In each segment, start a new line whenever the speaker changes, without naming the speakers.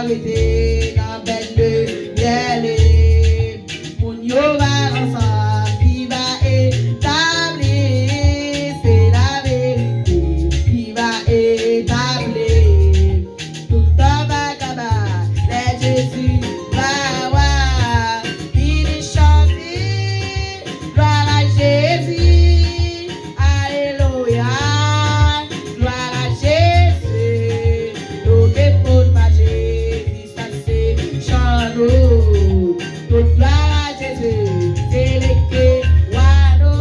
arrêter dans belle miel. Mon yo va ensemble, qui va établir, c'est la vérité, qui va établir. Tout en va acabar, les Jésus va voir, il chanter, gloire à Jésus, alléluia, gloire à Jésus, nous dépône pas Jésus, ça c'est chano, toute gloire à Jésus, c'est le que wano,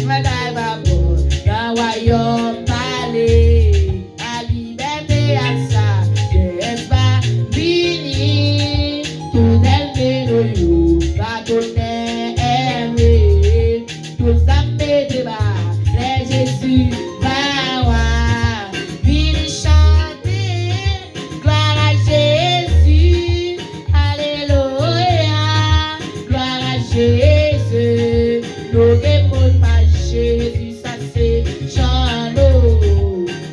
madame va bon, dans le royaume palais, à liberté à ça, Jésus va venir, tout elle va donner aimer, tout ça me débat, les Jésus va voir, venir chanter, gloire à Jésus, alléluia, gloire à Jésus, nous démons pas Jésus, ça c'est chano,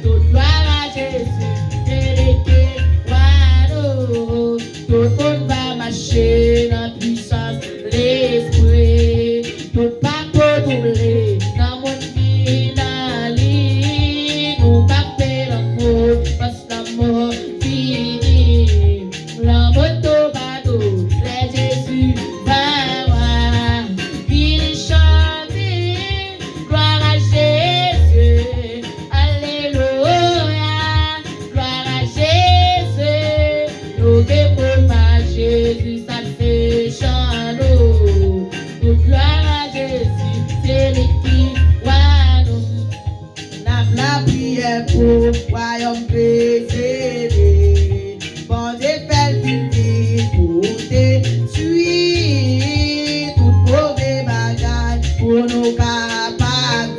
toute gloire à Jésus, délégué, wano, tout le monde va marcher dans la puissance de l'esprit, tout pas pour doubler, dans mon vie, dans l'île, nous taper l'amour, parce que l'amour fini, l'amour tout bateau, les Jésus va voir, il chanter, gloire à Jésus, alléluia, gloire à Jésus, nous dépône pas Jésus, ça fait chano, toute gloire à Jésus, c'est lui qui wano, la prière pour royaume préservé, bon Dieu fait le vivre pour détruire toute mauvaise bagaille pour nous capables,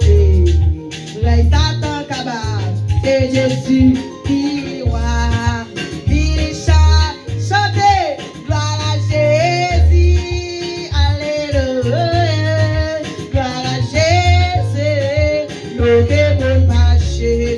reste à ton cabane, c'est Jésus qui roi, il chanter, gloire à Jésus, alléluia, gloire à Jésus, nous démons pas Jésus.